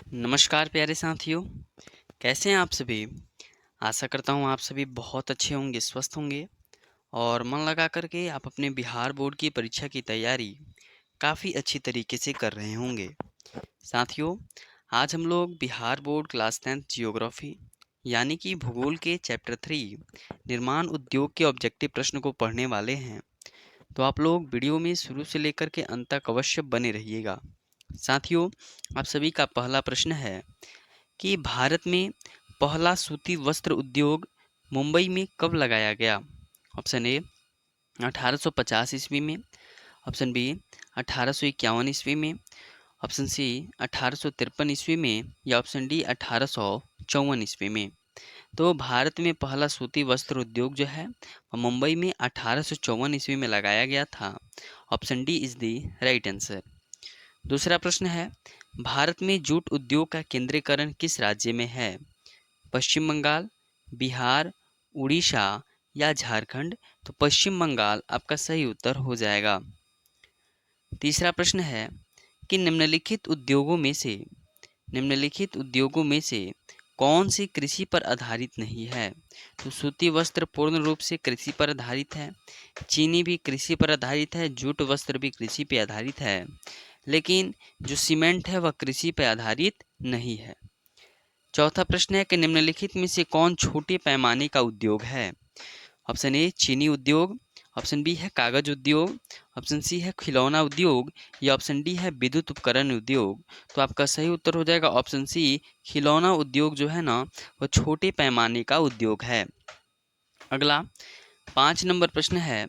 नमस्कार प्यारे साथियों, कैसे हैं आप सभी? आशा करता हूँ आप सभी बहुत अच्छे होंगे, स्वस्थ होंगे और मन लगा कर के आप अपने बिहार बोर्ड की परीक्षा की तैयारी काफ़ी अच्छी तरीके से कर रहे होंगे। साथियों, आज हम लोग Bihar board class 10th geography यानी कि भूगोल के चैप्टर 3 निर्माण उद्योग के ऑब्जेक्टिव प्रश्न को पढ़ने वाले हैं। तो आप लोग वीडियो में शुरू से लेकर के अंत तक अवश्य बने रहिएगा। साथियों, आप सभी का पहला प्रश्न है कि भारत में पहला सूती वस्त्र उद्योग मुंबई में कब लगाया गया? ऑप्शन ए 1850 ईस्वी में, ऑप्शन बी 1851 ईस्वी में, ऑप्शन सी 1853 ईस्वी में या ऑप्शन डी 1854 ईस्वी में। तो भारत में पहला सूती वस्त्र उद्योग जो है वह मुंबई में 1854 ईस्वी में लगाया गया था। Option D is the right answer. दूसरा प्रश्न है, भारत में जूट उद्योग का केंद्रीकरण किस राज्य में है? पश्चिम बंगाल, बिहार, उड़ीसा या झारखंड? तो पश्चिम बंगाल आपका सही उत्तर हो जाएगा। तीसरा प्रश्न है कि निम्नलिखित उद्योगों में से कौन सी कृषि पर आधारित नहीं है? तो सूती वस्त्र पूर्ण रूप से कृषि पर आधारित है, चीनी भी कृषि पर आधारित है, जूट वस्त्र भी कृषि पर आधारित है, लेकिन जो सीमेंट है वह कृषि पर आधारित नहीं है। चौथा प्रश्न है कि निम्नलिखित में से कौन छोटे पैमाने का उद्योग है? ऑप्शन ए चीनी उद्योग, ऑप्शन बी है कागज उद्योग, ऑप्शन सी है खिलौना उद्योग या ऑप्शन डी है विद्युत उपकरण उद्योग। तो आपका सही उत्तर हो जाएगा ऑप्शन सी, खिलौना उद्योग जो है ना वह छोटे पैमाने का उद्योग है। अगला 5 नंबर प्रश्न है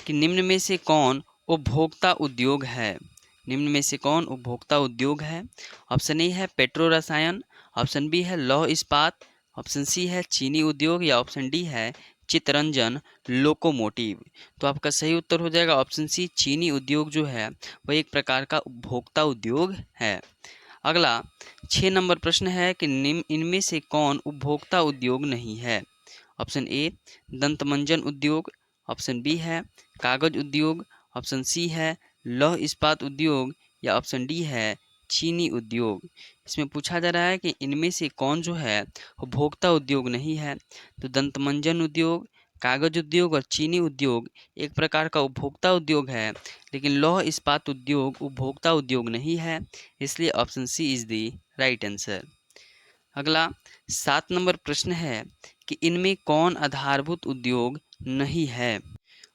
कि निम्न में से कौन उपभोक्ता उद्योग है? निम्न में से कौन उपभोक्ता उद्योग है? ऑप्शन ए है पेट्रो रसायन, ऑप्शन बी है लौह इस्पात, ऑप्शन सी है चीनी उद्योग या ऑप्शन डी है चितरंजन लोकोमोटिव। तो आपका सही उत्तर हो जाएगा ऑप्शन सी, चीनी उद्योग जो है वह एक प्रकार का उपभोक्ता उद्योग है। अगला 6 नंबर प्रश्न है कि निम्न इनमें से कौन उपभोक्ता उद्योग नहीं है? ऑप्शन ए दंतमंजन उद्योग, ऑप्शन बी है कागज उद्योग, ऑप्शन सी है लौह इस्पात उद्योग या ऑप्शन डी है चीनी उद्योग। इसमें पूछा जा रहा है कि इनमें से कौन जो है उपभोक्ता उद्योग नहीं है। तो दंतमंजन उद्योग, कागज उद्योग और चीनी उद्योग एक प्रकार का उपभोक्ता उद्योग है, लेकिन लौह इस्पात उद्योग उपभोक्ता उद्योग नहीं है, इसलिए option C is the right answer. अगला 7 नंबर प्रश्न है कि इनमें कौन आधारभूत उद्योग नहीं है?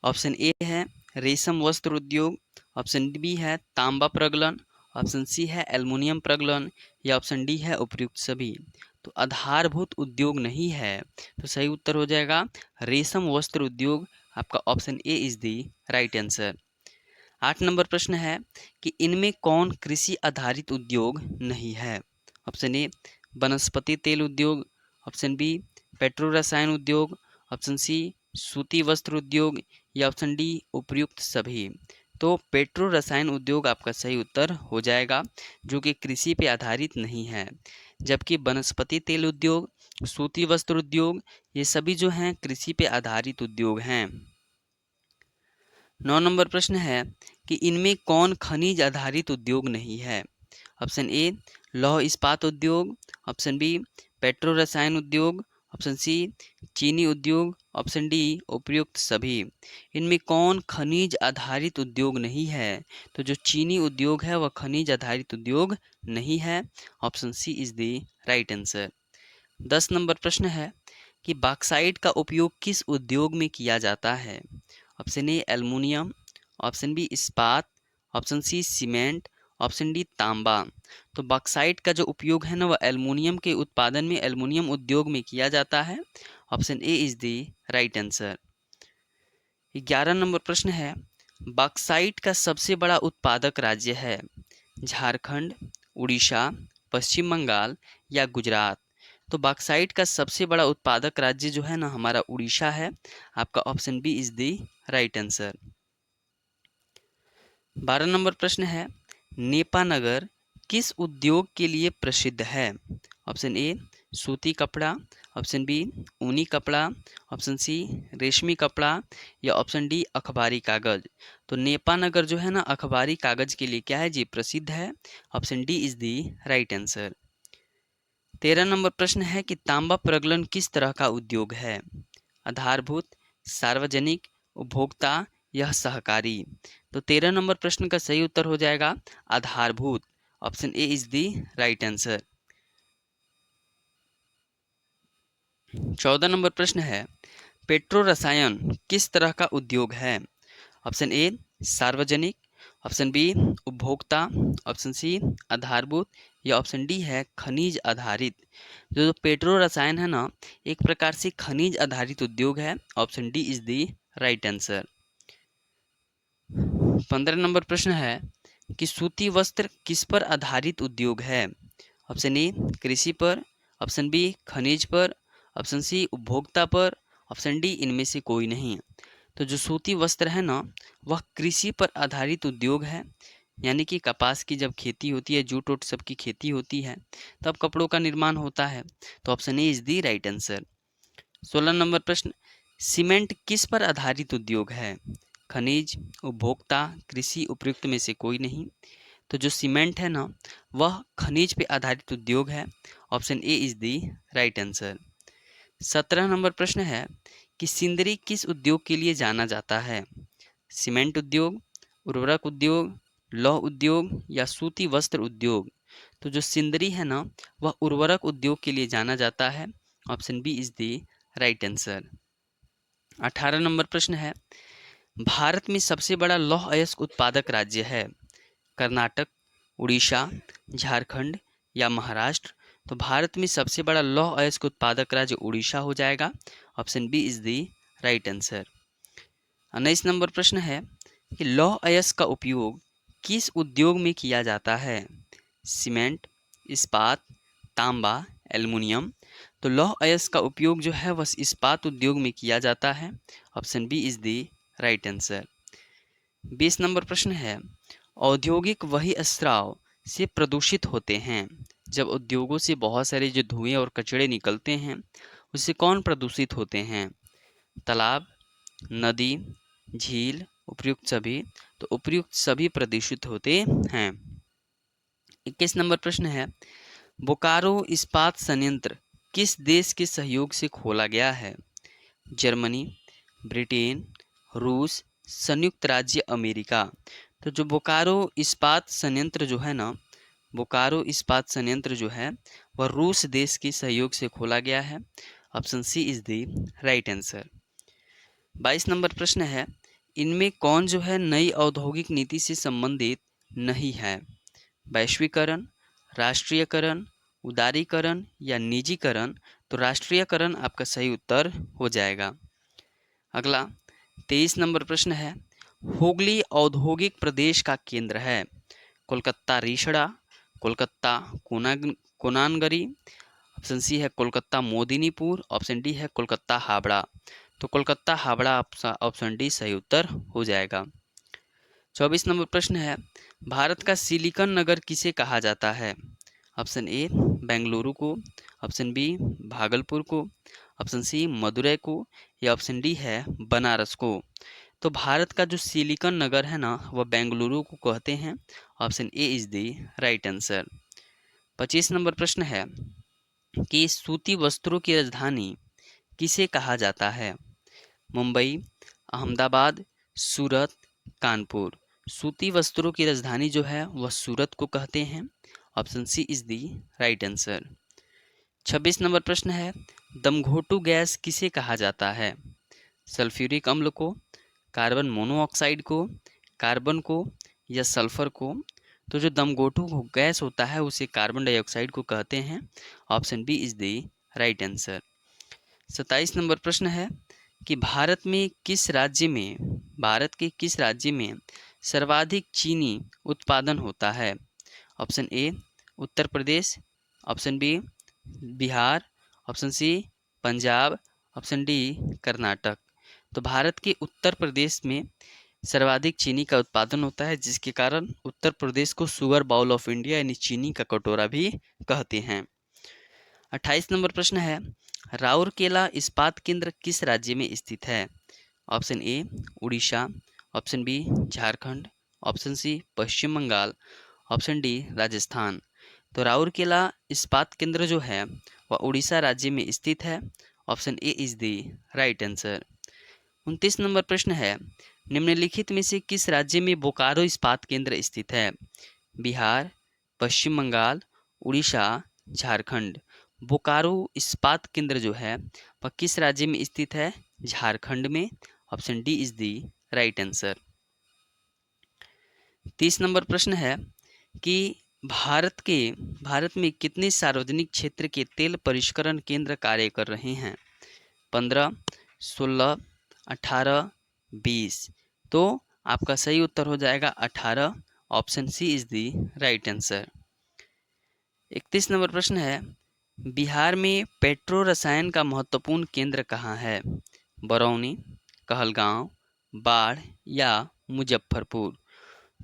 ऑप्शन ए है रेशम वस्त्र उद्योग, ऑप्शन बी है तांबा प्रगलन, ऑप्शन सी है एल्युमिनियम प्रगलन या ऑप्शन डी है उपयुक्त सभी। तो आधारभूत उद्योग नहीं है, तो सही उत्तर हो जाएगा रेशम वस्त्र उद्योग। आपका option A is the right answer. 8 number प्रश्न है कि इनमें कौन कृषि आधारित उद्योग नहीं है? ऑप्शन ए वनस्पति तेल उद्योग, ऑप्शन बी पेट्रो रसायन उद्योग, ऑप्शन सी सूती वस्त्र उद्योग या ऑप्शन डी उपयुक्त सभी। तो पेट्रो रसायन उद्योग आपका सही उत्तर हो जाएगा, जो कि कृषि पे आधारित नहीं है, जबकि वनस्पति तेल उद्योग, सूती वस्त्र उद्योग ये सभी जो हैं कृषि पे आधारित उद्योग हैं। 9 नंबर प्रश्न है कि इनमें कौन खनिज आधारित उद्योग नहीं है? ऑप्शन ए लौह इस्पात उद्योग, ऑप्शन बी पेट्रो रसायन उद्योग, ऑप्शन सी चीनी उद्योग, ऑप्शन डी उपयुक्त सभी। इनमें कौन खनिज आधारित उद्योग नहीं है? तो जो चीनी उद्योग है वह खनिज आधारित उद्योग नहीं है। Option C is the right answer. 10 नंबर प्रश्न है कि बॉक्साइट का उपयोग किस उद्योग में किया जाता है? Option A aluminium, option B इस्पात, option C cement, option D तांबा। तो बॉक्साइट का जो उपयोग है ना वह एल्युमिनियम के उत्पादन में एल्युमिनियम उद्योग में किया जाता है। Option A is the right answer. 11 number प्रश्न है बॉक्साइट का सबसे बड़ा उत्पादक राज्य है? झारखंड, उड़ीसा, पश्चिम बंगाल या गुजरात? तो बॉक्साइट का सबसे बड़ा उत्पादक राज्य जो है ना हमारा उड़ीसा है। आपका option B is the right answer. 12 नंबर प्रश्न है नेपानगर किस उद्योग के लिए प्रसिद्ध है? ऑप्शन ए सूती कपड़ा, ऑप्शन बी ऊनी कपड़ा, ऑप्शन सी रेशमी कपड़ा या ऑप्शन डी अखबारी कागज। तो नेपानगर जो है ना अखबारी कागज के लिए क्या है जी प्रसिद्ध है। Option D is the right answer. 13 number प्रश्न है कि तांबा प्रगलन किस तरह का उद्योग है? आधारभूत, सार्वजनिक, उपभोक्ता या सहकारी? तो 13 नंबर प्रश्न का सही उत्तर हो जाएगा आधारभूत। Option A is the right answer. 14 number प्रश्न है पेट्रो रसायन किस तरह का उद्योग है? ऑप्शन ए सार्वजनिक, ऑप्शन बी उपभोक्ता, ऑप्शन सी आधारभूत या ऑप्शन डी है खनिज आधारित। जो पेट्रो रसायन है ना, एक प्रकार से खनिज आधारित उद्योग है। Option D is the right answer. 15 number प्रश्न है कि सूती वस्त्र किस पर आधारित उद्योग है? ऑप्शन ए कृषि पर, ऑप्शन बी खनिज पर, ऑप्शन सी उपभोक्ता पर, ऑप्शन डी इनमें से कोई नहीं। तो जो सूती वस्त्र है ना, वह कृषि पर आधारित उद्योग है। यानी कि कपास की जब खेती होती है, जूट वूट सब की खेती होती है, तब कपड़ों का निर्माण होता है। तो option A is the right answer. 16 number प्रश्न, सीमेंट किस पर आधारित उद्योग है? खनिज, उपभोक्ता, कृषि, उपयुक्त में से कोई नहीं। तो जो सीमेंट है ना, वह खनिज पे आधारित उद्योग है। Option A is the right answer. 17 number प्रश्न है कि सिंदरी किस उद्योग के लिए जाना जाता है? सीमेंट उद्योग, उर्वरक उद्योग, लौह उद्योग या सूती वस्त्र उद्योग? तो जो सिंदरी है ना, वह उर्वरक उद्योग के लिए जाना जाता है। Option B is the right answer. 18 नंबर प्रश्न है भारत में सबसे बड़ा लौह अयस्क उत्पादक राज्य है? कर्नाटक, उड़ीसा, झारखंड या महाराष्ट्र? तो भारत में सबसे बड़ा लौह अयस्क उत्पादक राज्य उड़ीसा हो जाएगा। Option B is the right answer. 19 number प्रश्न है कि लौह अयस्क का उपयोग किस उद्योग में किया जाता है? सीमेंट, इस्पात, तांबा, एल्युमिनियम? तो लौह अयस्क का उपयोग जो है वह इस्पात उद्योग में किया जाता है। Option B is the right answer. 20 नंबर प्रश्न है औद्योगिक वही स्त्राव से प्रदूषित होते हैं? जब उद्योगों से बहुत सारे जो धुएं और कचरे निकलते हैं, उससे कौन प्रदूषित होते हैं? तालाब, नदी, झील, उपयुक्त सभी? तो उपयुक्त सभी प्रदूषित होते हैं। 21 नंबर प्रश्न है बोकारो इस्पात संयंत्र किस देश के सहयोग से खोला गया है? जर्मनी, ब्रिटेन, रूस, संयुक्त राज्य अमेरिका? तो जो बोकारो इस्पात संयंत्र जो है ना, बोकारो इस्पात संयंत्र जो है वह रूस देश के सहयोग से खोला गया है। Option C is the right answer. 22 नंबर प्रश्न है इनमें कौन जो है नई औद्योगिक नीति से संबंधित नहीं है? वैश्वीकरण, राष्ट्रीयकरण, उदारीकरण या निजीकरण? तो राष्ट्रीयकरण आपका सही उत्तर हो जाएगा। अगला 23 नंबर प्रश्न है हुगली औद्योगिक प्रदेश का केंद्र है? कोलकाता रिषड़ा, कोलकाता कोनानगरी, ऑप्शन सी है कोलकाता मोदिनीपुर, ऑप्शन डी है कोलकाता हावड़ा? तो कोलकाता हावड़ा ऑप्शन डी सही उत्तर हो जाएगा। 24 नंबर प्रश्न है भारत का सिलिकॉन नगर किसे कहा जाता है? ऑप्शन ए बेंगलुरु को, ऑप्शन बी भागलपुर को, ऑप्शन सी मदुरै को या ऑप्शन डी है बनारस को? तो भारत का जो सिलिकॉन नगर है ना, वह बेंगलुरु को कहते हैं। Option A is the right answer. 25 number प्रश्न है कि सूती वस्त्रों की राजधानी किसे कहा जाता है? मुंबई, अहमदाबाद, सूरत, कानपुर? सूती वस्त्रों की राजधानी जो है वह सूरत को कहते हैं। Option C is the right answer. 26 नंबर प्रश्न है दमघोटू गैस किसे कहा जाता है? सल्फ्यूरिक अम्ल को, कार्बन मोनोऑक्साइड को, कार्बन को या सल्फर को? तो जो दमघोटू गैस होता है उसे कार्बन डाइऑक्साइड को कहते हैं। Option B is the right answer. 27 नंबर प्रश्न है कि भारत के किस राज्य में सर्वाधिक चीनी उत्पादन होता है? Option A Uttar Pradesh, option B Bihar, option C Punjab, option D Karnataka? तो भारत के उत्तर प्रदेश में सर्वाधिक चीनी का उत्पादन होता है, जिसके कारण उत्तर प्रदेश को शुगर बाउल ऑफ इंडिया यानी चीनी का कटोरा भी कहते हैं। 28 नंबर प्रश्न है राउरकेला इस्पात केंद्र किस राज्य में स्थित है? Option A Orissa, option B Jharkhand, option C Paschim Bengal, option D Rajasthan? तो राउरकेला इस्पात केंद्र जो है वह उड़ीसा राज्य में स्थित है। Option A is the right answer. 29 number प्रश्न है, निम्नलिखित में से किस राज्य में बोकारो इस्पात केंद्र स्थित है? बिहार, पश्चिम बंगाल, उड़ीसा, झारखंड। बोकारो इस्पात केंद्र जो है वह किस राज्य में स्थित है? झारखंड में। Option D is the right answer. 30 number प्रश्न है कि भारत में कितने सार्वजनिक क्षेत्र के तेल परिष्करण केंद्र कार्य कर रहे हैं? 15, 16, 18, 20। तो आपका सही उत्तर हो जाएगा 18। Option C is the right answer. 31 नंबर प्रश्न है, बिहार में पेट्रो रसायन का महत्वपूर्ण केंद्र कहाँ है? बरौनी, कहलगांव, बाढ़ या मुजफ्फरपुर।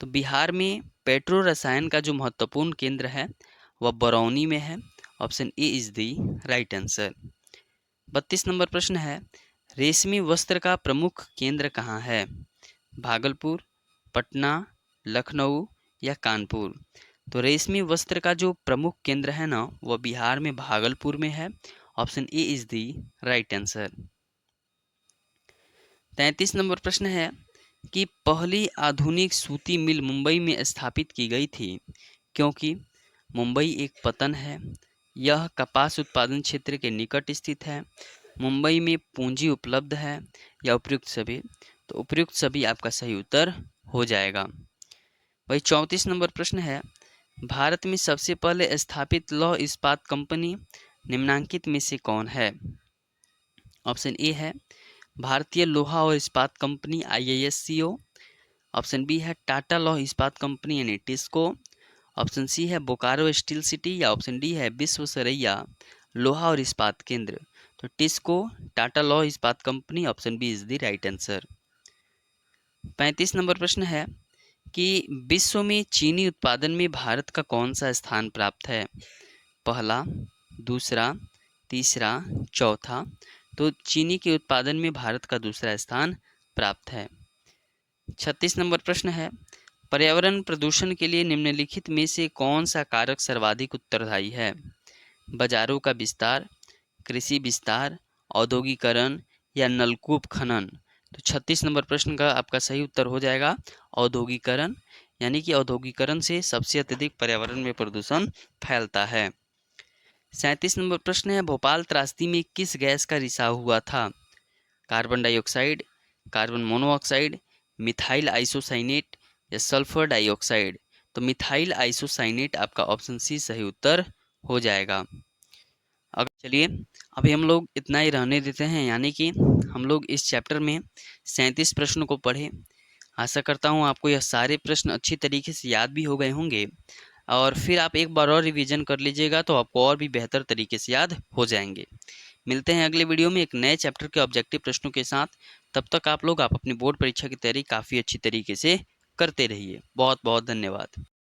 तो बिहार में पेट्रो रसायन का जो महत्वपूर्ण केंद्र है वह बरौनी में है। Option A is the right answer. 32 number प्रश्न है, रेशमी वस्त्र का प्रमुख केंद्र कहाँ है? भागलपुर, पटना, लखनऊ या कानपुर। तो रेशमी वस्त्र का जो प्रमुख केंद्र है ना वह बिहार में भागलपुर में है। Option A is the right answer. 33 number प्रश्न है कि पहली आधुनिक सूती मिल मुंबई में स्थापित की गई थी क्योंकि मुंबई एक पतन है, यह कपास उत्पादन क्षेत्र के निकट स्थित है, मुंबई में पूंजी उपलब्ध है या उपयुक्त सभी। तो उपयुक्त सभी आपका सही उत्तर हो जाएगा। वही 34 नंबर प्रश्न है, भारत में सबसे पहले स्थापित लौह इस्पात कंपनी निम्नांकित में से कौन है? ऑप्शन ए है भारतीय लोहा और इस्पात कंपनी IISCO। ऑप्शन बी है टाटा लौह इस्पात कंपनी यानी टिस्को। ऑप्शन सी है बोकारो स्टील सिटी या ऑप्शन डी है विश्वेश्वरैया लोहा और इस्पात केंद्र। तो टिस्को, टाटा लौह इस्पात company, option B is the right answer. 35 नंबर प्रश्न है कि विश्व में चीनी उत्पादन में भारत का कौन सा स्थान प्राप्त है? पहला, दूसरा, तीसरा, चौथा। तो चीनी के उत्पादन में भारत का दूसरा स्थान प्राप्त है। 36 नंबर प्रश्न है, पर्यावरण प्रदूषण के लिए निम्नलिखित में से कौन सा कारक सर्वाधिक उत्तरदायी है? बाजारों का विस्तार, कृषि विस्तार, औद्योगिकरण या नलकूप खनन। तो 36 नंबर प्रश्न का आपका सही उत्तर हो जाएगा औद्योगिकरण, यानी कि औद्योगिकरण से सबसे अत्यधिक पर्यावरण में प्रदूषण फैलता है। 37 नंबर प्रश्न है, भोपाल त्रासदी में किस गैस का रिसाव हुआ था? Carbon dioxide, carbon monoxide, methyl isocyanate या सल्फर डाइऑक्साइड। तो मिथाइल आइसोसाइनेट आपका ऑप्शन सी सही उत्तर हो जाएगा। अब चलिए अभी हम लोग इतना ही रहने देते हैं, यानी कि हम लोग इस चैप्टर में 37 प्रश्न को पढ़े। आशा करता हूँ आपको यह सारे प्रश्न अच्छी तरीके से याद भी हो गए होंगे और फिर आप एक बार और रिवीजन कर लीजिएगा तो आपको और भी बेहतर तरीके से याद हो जाएंगे। मिलते हैं अगले वीडियो में एक नए चैप्टर के ऑब्जेक्टिव प्रश्नों के साथ। तब तक आप अपनी बोर्ड परीक्षा की तैयारी काफ़ी अच्छी तरीके से करते रहिए। बहुत बहुत धन्यवाद।